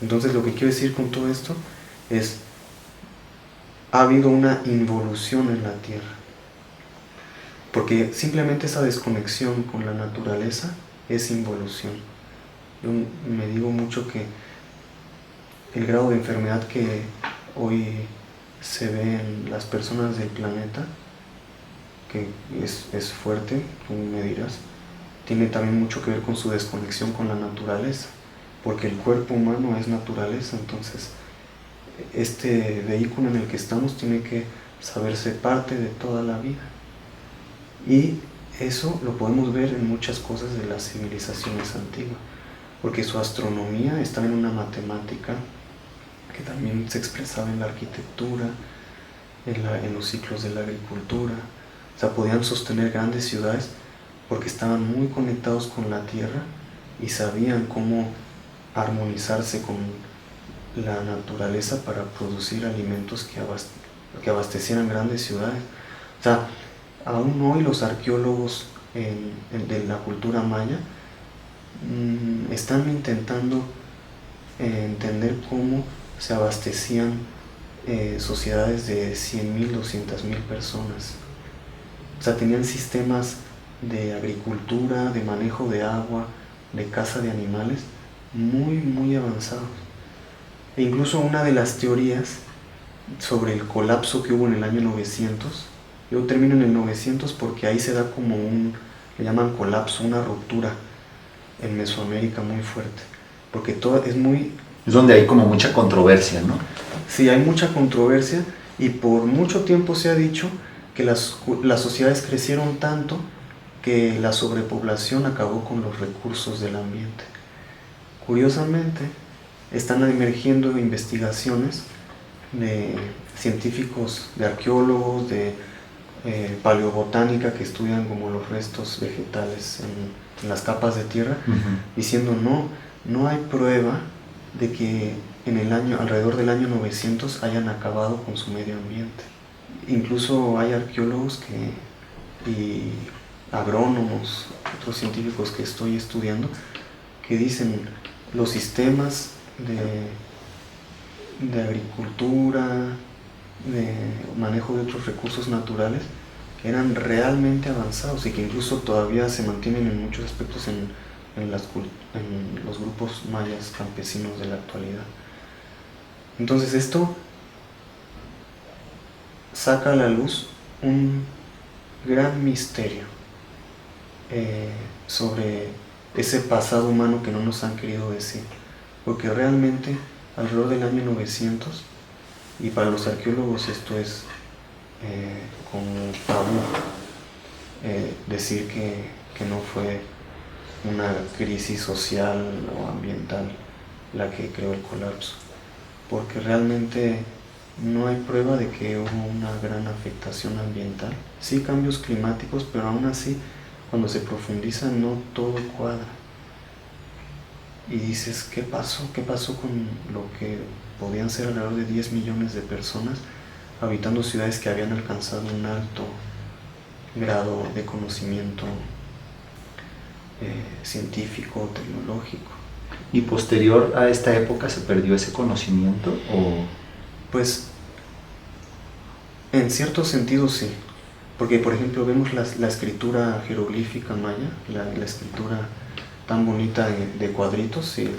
Entonces lo que quiero decir con todo esto es, ha habido una involución en la Tierra, porque simplemente esa desconexión con la naturaleza es involución. Yo me digo mucho que el grado de enfermedad que hoy se ve en las personas del planeta, que es fuerte, tú me dirás, tiene también mucho que ver con su desconexión con la naturaleza, porque el cuerpo humano es naturaleza. Entonces este vehículo en el que estamos tiene que saberse parte de toda la vida, y eso lo podemos ver en muchas cosas de las civilizaciones antiguas, porque su astronomía estaba en una matemática que también se expresaba en la arquitectura, en los ciclos de la agricultura. O sea, podían sostener grandes ciudades porque estaban muy conectados con la tierra y sabían cómo armonizarse con la naturaleza para producir alimentos que abastecieran grandes ciudades. O sea, aún hoy los arqueólogos de la cultura maya están intentando entender cómo se abastecían sociedades de 100.000, 200.000 personas. O sea, tenían sistemas de agricultura, de manejo de agua, de caza de animales muy, muy avanzados. E incluso una de las teorías sobre el colapso que hubo en el año 900, yo termino en el 900 porque ahí se da como le llaman colapso, una ruptura en Mesoamérica muy fuerte, porque todo es muy... Es donde hay como mucha controversia, ¿no? Sí, hay mucha controversia, y por mucho tiempo se ha dicho que las sociedades crecieron tanto que la sobrepoblación acabó con los recursos del ambiente. Curiosamente, están emergiendo investigaciones de científicos, de arqueólogos, de paleobotánica, que estudian como los restos vegetales en las capas de tierra, diciendo no hay prueba de que alrededor del año 900 hayan acabado con su medio ambiente. Incluso hay arqueólogos y agrónomos, otros científicos que estoy estudiando, que dicen los sistemas de agricultura, de manejo de otros recursos naturales, eran realmente avanzados, y que incluso todavía se mantienen en muchos aspectos en los grupos mayas campesinos de la actualidad. Entonces esto saca a la luz un gran misterio sobre ese pasado humano que no nos han querido decir, porque realmente alrededor del año 900, y para los arqueólogos esto es como tabú, decir que no fue una crisis social o ambiental la que creó el colapso, porque realmente no hay prueba de que hubo una gran afectación ambiental. Sí, cambios climáticos, pero aún así, cuando se profundiza, no todo cuadra. Y dices, ¿qué pasó? ¿Qué pasó con lo que podían ser alrededor de 10 millones de personas habitando ciudades que habían alcanzado un alto grado de conocimiento científico, tecnológico? ¿Y posterior a esta época se perdió ese conocimiento? ¿O? Pues, en cierto sentido sí, porque por ejemplo vemos la escritura jeroglífica maya, la escritura tan bonita de cuadritos, si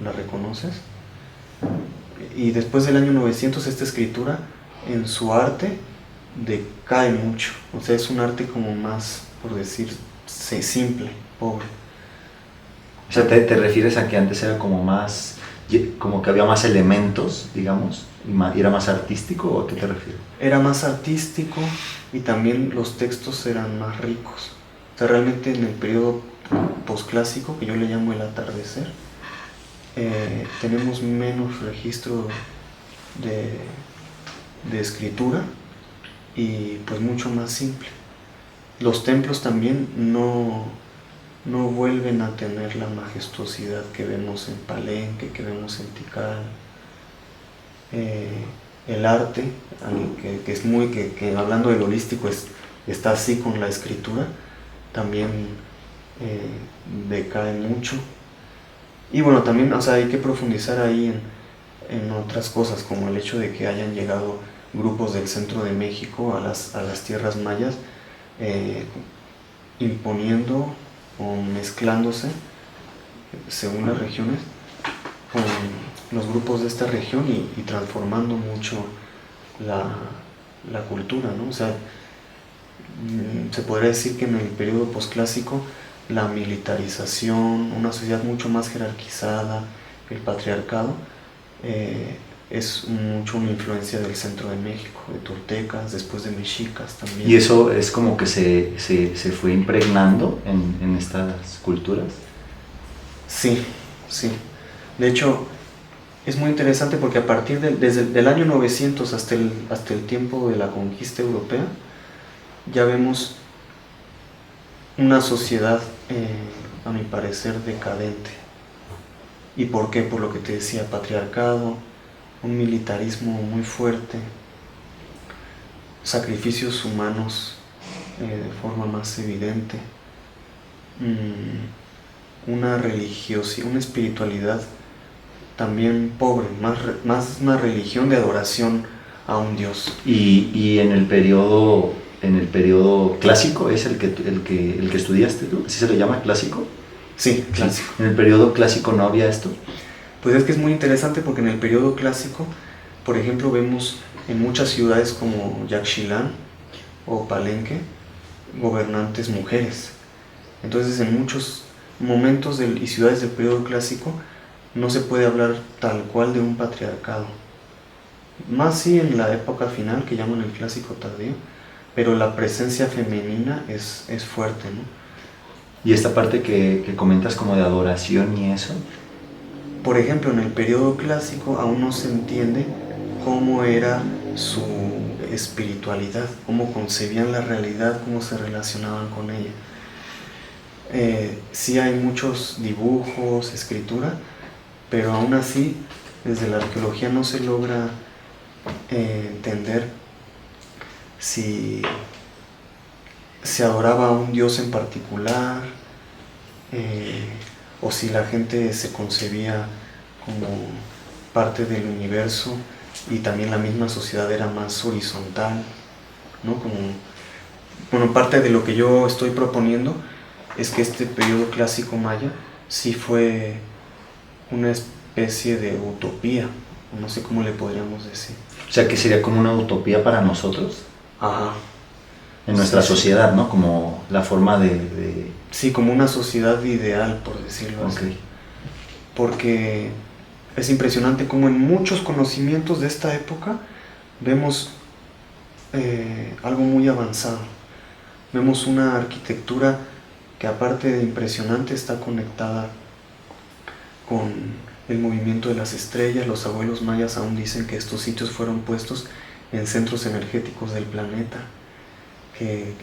la reconoces, y después del año 900 esta escritura en su arte decae mucho. O sea, es un arte como más, por decir, simple, pobre. O sea, ¿te refieres a que antes era como más, como que había más elementos, digamos, y era más artístico, o a qué te refieres? Era más artístico, y también los textos eran más ricos. O sea, realmente en el periodo posclásico, que yo le llamo el atardecer, tenemos menos registro de escritura, y pues mucho más simple. Los templos también no vuelven a tener la majestuosidad que vemos en Palenque, que vemos en Tikal. El arte, que es muy, que hablando del holístico está así con la escritura, también decae mucho. Y bueno, también, o sea, hay que profundizar ahí en otras cosas, como el hecho de que hayan llegado grupos del centro de México a las tierras mayas, eh, imponiendo o mezclándose, según las regiones, con los grupos de esta región y transformando mucho la cultura, ¿no? O sea, se podría decir que en el periodo posclásico la militarización, una sociedad mucho más jerarquizada, el patriarcado, es mucho una influencia del centro de México, de toltecas, después de mexicas también. ¿Y eso es como que se fue impregnando en estas culturas? Sí, sí. De hecho, es muy interesante porque a partir desde el año 900 hasta el tiempo de la conquista europea, ya vemos una sociedad, a mi parecer, decadente. ¿Y por qué? Por lo que te decía, patriarcado, un militarismo muy fuerte, sacrificios humanos de forma más evidente, una religiosidad, una espiritualidad también pobre, más una religión de adoración a un Dios. Y en el periodo clásico, ¿es el que estudiaste tú? ¿Así se le llama clásico? Sí, clásico. Sí. ¿En el periodo clásico no había esto? Pues es que es muy interesante porque en el periodo clásico, por ejemplo, vemos en muchas ciudades como Yaxchilán o Palenque, gobernantes mujeres. Entonces, en muchos momentos y ciudades del periodo clásico no se puede hablar tal cual de un patriarcado. Más sí en la época final, que llaman el clásico tardío, pero la presencia femenina es fuerte, ¿no? Y esta parte que comentas como de adoración y eso. Por ejemplo, en el periodo clásico aún no se entiende cómo era su espiritualidad, cómo concebían la realidad, cómo se relacionaban con ella. Sí hay muchos dibujos, escritura, pero aún así, desde la arqueología no se logra entender si se adoraba a un dios en particular, o si la gente se concebía como parte del universo y también la misma sociedad era más horizontal, ¿no? Bueno, parte de lo que yo estoy proponiendo es que este periodo clásico maya sí fue una especie de utopía, no sé cómo le podríamos decir. O sea, que sería como una utopía para nosotros. Ajá. En nuestra sociedad, ¿no? Como la forma de... Sí, como una sociedad ideal, por decirlo así. Porque es impresionante cómo en muchos conocimientos de esta época vemos algo muy avanzado. Vemos una arquitectura que, aparte de impresionante, está conectada con el movimiento de las estrellas. Los abuelos mayas aún dicen que estos sitios fueron puestos en centros energéticos del planeta, que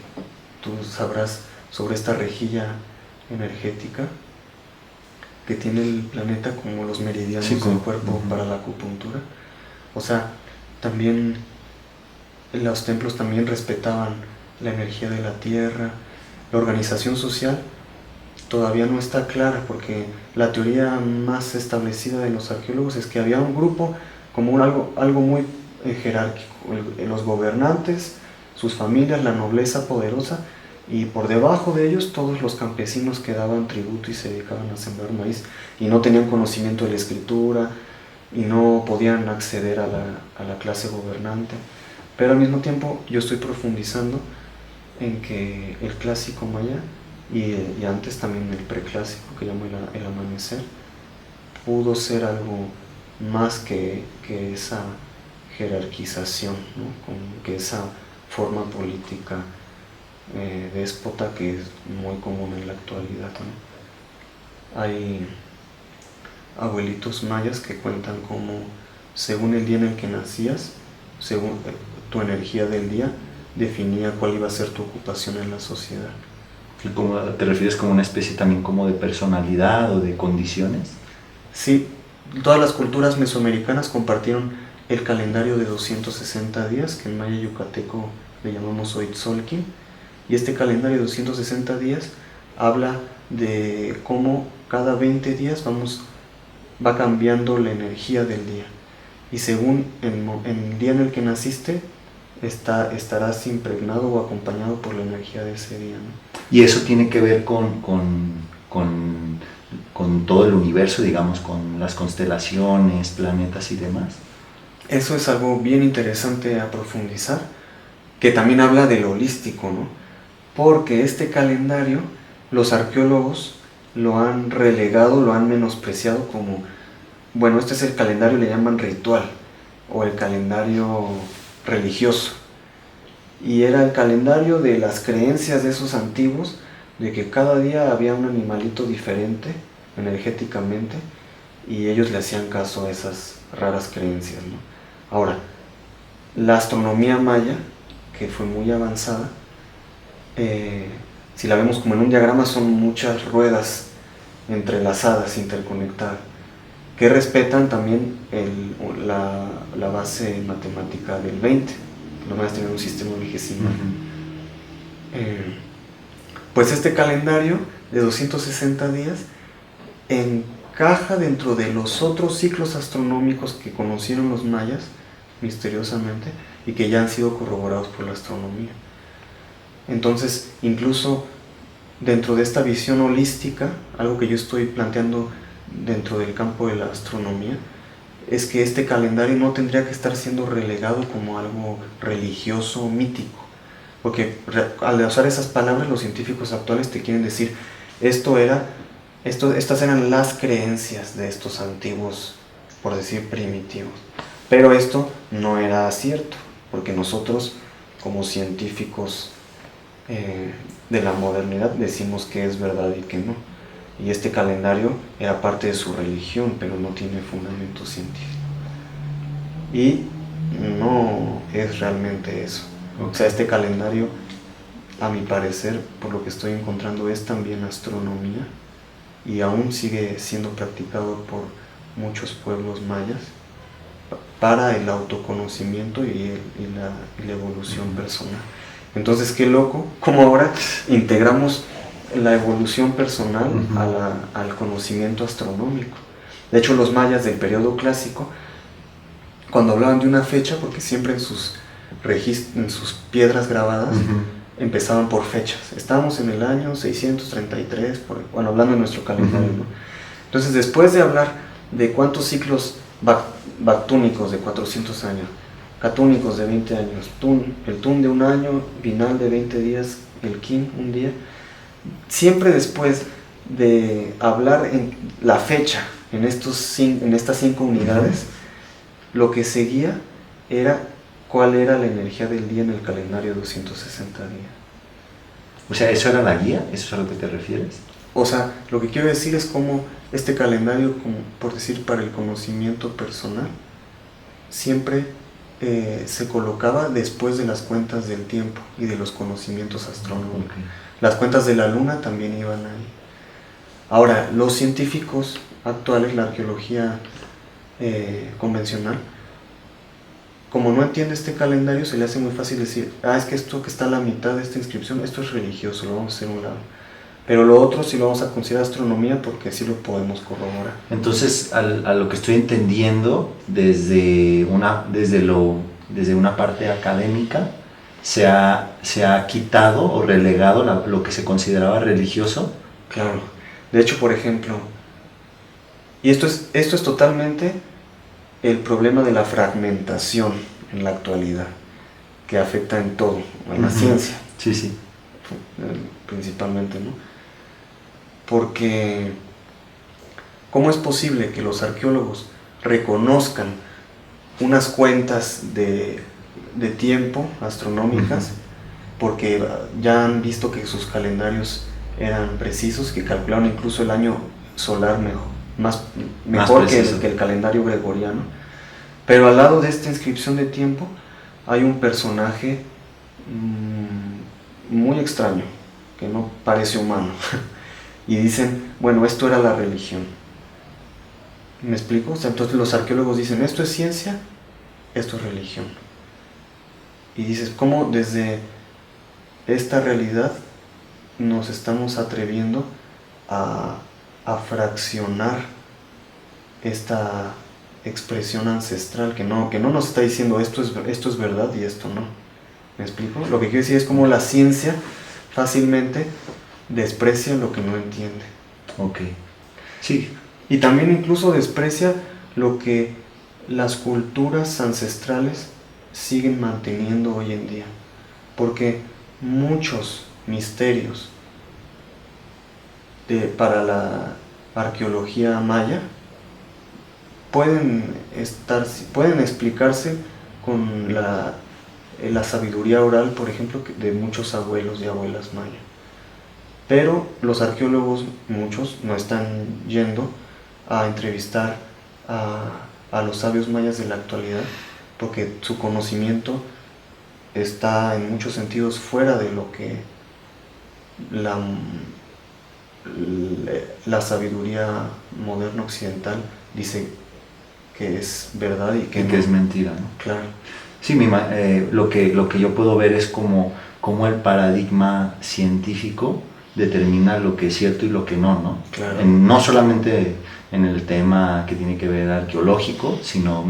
tú sabrás sobre esta rejilla energética que tiene el planeta como los meridianos del cuerpo para la acupuntura. O sea, también los templos también respetaban la energía de la tierra. La organización social todavía no está clara, porque la teoría más establecida de los arqueólogos es que había un grupo como algo muy jerárquico, los gobernantes, sus familias, la nobleza poderosa, y por debajo de ellos todos los campesinos que daban tributo y se dedicaban a sembrar maíz y no tenían conocimiento de la escritura y no podían acceder a la clase gobernante. Pero al mismo tiempo yo estoy profundizando en que el clásico maya y antes también el preclásico, que llamo el amanecer, pudo ser algo más que esa jerarquización, ¿no? Que esa forma política déspota que es muy común en la actualidad, ¿no? Hay abuelitos mayas que cuentan cómo, según el día en el que nacías, según tu energía del día, definía cuál iba a ser tu ocupación en la sociedad. ¿Cómo te refieres como una especie también como de personalidad o de condiciones? Sí, todas las culturas mesoamericanas compartieron el calendario de 260 días, que en maya yucateco le llamamos Oitzolkin, y este calendario de 260 días habla de cómo cada 20 días vamos va cambiando la energía del día. Y según el día en el que naciste, estarás impregnado o acompañado por la energía de ese día, ¿no? Y eso tiene que ver con todo el universo, digamos, con las constelaciones, planetas y demás. Eso es algo bien interesante a profundizar, que también habla de lo holístico, ¿no? Porque este calendario, los arqueólogos lo han relegado, lo han menospreciado como, bueno, este es el calendario, le llaman ritual, o el calendario religioso. Y era el calendario de las creencias de esos antiguos, de que cada día había un animalito diferente energéticamente, y ellos le hacían caso a esas raras creencias, ¿no? Ahora, la astronomía maya, que fue muy avanzada, si la vemos como en un diagrama, son muchas ruedas entrelazadas, interconectadas, que respetan también la base matemática del 20. Los mayas tenían un sistema vigesimal. Pues este calendario de 260 días encaja dentro de los otros ciclos astronómicos que conocieron los mayas misteriosamente y que ya han sido corroborados por la astronomía. Entonces, incluso dentro de esta visión holística, algo que yo estoy planteando dentro del campo de la astronomía, es que este calendario no tendría que estar siendo relegado como algo religioso o mítico, porque al usar esas palabras los científicos actuales te quieren decir estas eran las creencias de estos antiguos, por decir primitivos, pero esto no era cierto, porque nosotros como científicos de la modernidad decimos que es verdad y que no. Y este calendario era parte de su religión, pero no tiene fundamento científico. Y no es realmente eso. O sea, este calendario, a mi parecer, por lo que estoy encontrando, es también astronomía y aún sigue siendo practicado por muchos pueblos mayas para el autoconocimiento y la evolución personal. Entonces, qué loco, como ahora integramos la evolución personal al conocimiento astronómico. De hecho, los mayas del periodo clásico, cuando hablaban de una fecha, porque siempre en sus piedras grabadas empezaban por fechas. Estábamos en el año 633, bueno, hablando de nuestro calendario, ¿no? Entonces, después de hablar de cuántos ciclos bactúnicos de 400 años, catúnicos de 20 años, el tun de un año, binal de 20 días, el kin un día, siempre después de hablar en la fecha, en estas 5 unidades, lo que seguía era cuál era la energía del día en el calendario de 260 días. O sea, ¿eso era la guía? ¿Eso es a lo que te refieres? O sea, lo que quiero decir es cómo este calendario, como por decir, para el conocimiento personal, siempre se colocaba después de las cuentas del tiempo y de los conocimientos astronómicos. Las cuentas de la luna también iban ahí. Ahora, los científicos actuales, la arqueología convencional, como no entiende este calendario, se le hace muy fácil decir, es que esto que está a la mitad de esta inscripción, esto es religioso, lo vamos a hacer a un lado. Pero lo otro sí lo vamos a considerar astronomía porque sí lo podemos corroborar. Entonces, a lo que estoy entendiendo, desde una parte académica, se ha quitado o relegado lo que se consideraba religioso. Claro. De hecho, por ejemplo, y esto es totalmente el problema de la fragmentación en la actualidad, que afecta en todo, en la ciencia. Sí, sí. Principalmente, ¿no? Porque, ¿cómo es posible que los arqueólogos reconozcan unas cuentas de tiempo astronómicas, porque ya han visto que sus calendarios eran precisos, que calcularon incluso el año solar mejor que el calendario gregoriano, pero al lado de esta inscripción de tiempo hay un personaje muy extraño, que no parece humano, y dicen, bueno, esto era la religión. ¿Me explico? O sea, entonces los arqueólogos dicen, esto es ciencia, esto es religión. Y dices, ¿cómo desde esta realidad nos estamos atreviendo a fraccionar esta expresión ancestral que no nos está diciendo esto es verdad y esto no. ¿Me explico? Lo que quiero decir es como la ciencia fácilmente desprecia lo que no entiende. Ok. Sí. Y también incluso desprecia lo que las culturas ancestrales siguen manteniendo hoy en día. Porque muchos misterios para la arqueología maya pueden explicarse con la sabiduría oral, por ejemplo, de muchos abuelos y abuelas mayas. Pero los arqueólogos, muchos, no están yendo a entrevistar a los sabios mayas de la actualidad, porque su conocimiento está en muchos sentidos fuera de lo que la sabiduría moderna occidental dice que es verdad y que es mentira, ¿no? Claro. Sí, lo que yo puedo ver es como el paradigma científico determina lo que es cierto y lo que no. Claro. No solamente en el tema que tiene que ver arqueológico, sino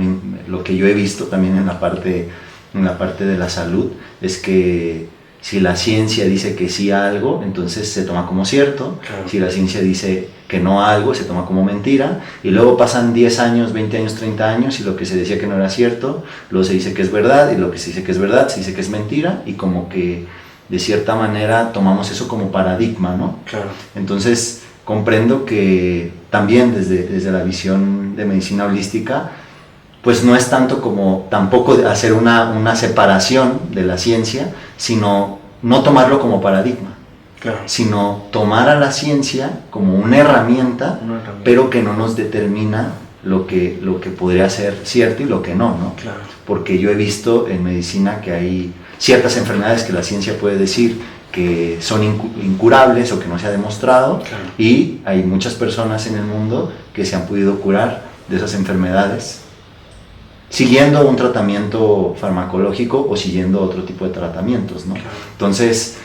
lo que yo he visto también en la parte de la salud, es que si la ciencia dice que sí a algo, entonces se toma como cierto. Claro. Si la ciencia dice que no a algo, se toma como mentira. Y luego pasan 10 años, 20 años, 30 años y lo que se decía que no era cierto, luego se dice que es verdad, y lo que se dice que es verdad, se dice que es mentira, y como que de cierta manera tomamos eso como paradigma, ¿no? Claro. Entonces comprendo que también desde la visión de medicina holística, pues no es tanto como tampoco hacer una separación de la ciencia, sino no tomarlo como paradigma, claro, sino tomar a la ciencia como una herramienta, pero que no nos determina lo que podría ser cierto y lo que no. Claro. Porque yo he visto en medicina que hay ciertas enfermedades que la ciencia puede decir que son incurables o que no se ha demostrado, claro, y hay muchas personas en el mundo que se han podido curar de esas enfermedades siguiendo un tratamiento farmacológico o siguiendo otro tipo de tratamientos, ¿no? Claro. Entonces,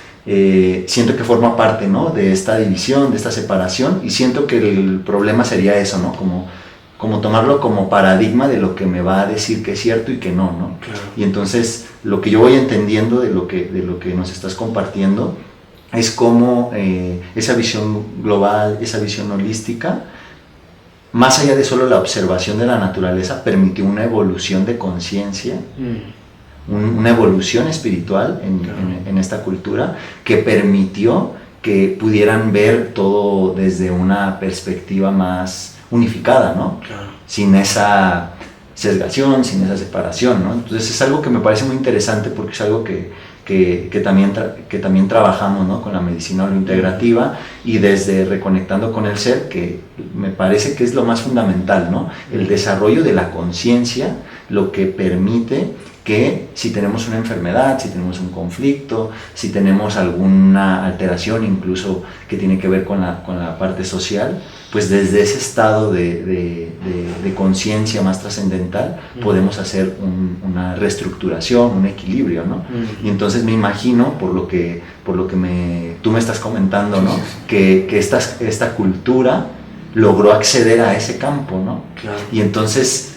siento que forma parte, ¿no?, de esta división, de esta separación, y siento que el problema sería eso, ¿no?, como tomarlo como paradigma de lo que me va a decir que es cierto y que no. Claro. Y entonces, lo que yo voy entendiendo de lo que nos estás compartiendo es cómo esa visión global, esa visión holística, más allá de solo la observación de la naturaleza, permitió una evolución de conciencia, una evolución espiritual en esta cultura, que permitió que pudieran ver todo desde una perspectiva más unificada, ¿no? Claro. Sin esa sesgación, sin esa separación, ¿no? Entonces es algo que me parece muy interesante, porque es algo que también trabajamos, ¿no?, con la medicina holointegrativa, y desde Reconectando con el Ser, que me parece que es lo más fundamental, ¿no?, el desarrollo de la conciencia, lo que permite que si tenemos una enfermedad, si tenemos un conflicto, si tenemos alguna alteración incluso que tiene que ver con la parte social, pues desde ese estado de conciencia más trascendental podemos hacer una reestructuración, un equilibrio, ¿no? Y entonces me imagino, por lo que tú me estás comentando, ¿no?, que esta cultura logró acceder a ese campo, ¿no? Claro. Y entonces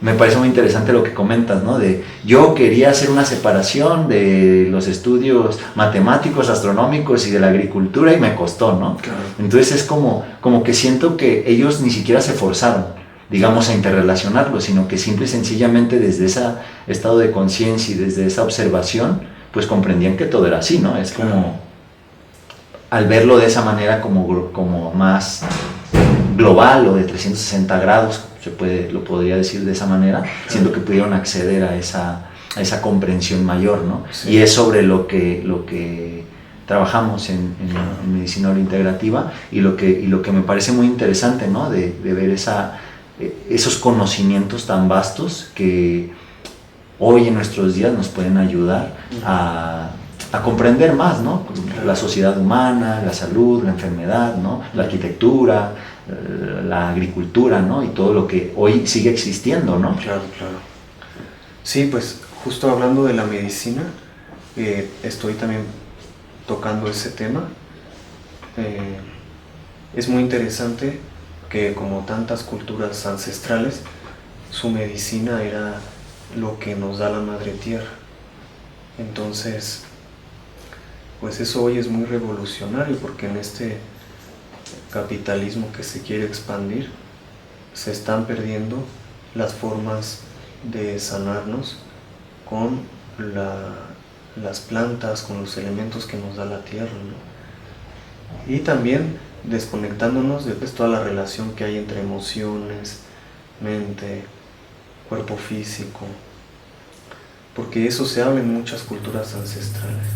me parece muy interesante lo que comentas, ¿no? De yo quería hacer una separación de los estudios matemáticos, astronómicos y de la agricultura, y me costó, ¿no? Claro. Entonces es como que siento que ellos ni siquiera se forzaron, digamos, a interrelacionarlo, sino que simple y sencillamente desde ese estado de conciencia y desde esa observación, pues comprendían que todo era así, ¿no? Es como, al verlo de esa manera como más global o de 360 grados, lo podría decir de esa manera, siento que pudieron acceder a esa comprensión mayor, ¿no? Sí. Y es sobre lo que trabajamos en medicina holointegrativa, y lo que me parece muy interesante, ¿no?, de ver esos conocimientos tan vastos que hoy en nuestros días nos pueden ayudar a comprender más, ¿no?, la sociedad humana, la salud, la enfermedad, ¿no?, la arquitectura, la agricultura, ¿no?, y todo lo que hoy sigue existiendo, ¿no? Claro. Sí, pues justo hablando de la medicina, estoy también tocando ese tema. Es muy interesante porque como tantas culturas ancestrales, su medicina era lo que nos da la madre tierra. Entonces, pues eso hoy es muy revolucionario, porque en este capitalismo que se quiere expandir, se están perdiendo las formas de sanarnos con las plantas, con los elementos que nos da la tierra, ¿no? Y también desconectándonos de pues, toda la relación que hay entre emociones, mente, cuerpo físico, porque eso se habla en muchas culturas ancestrales.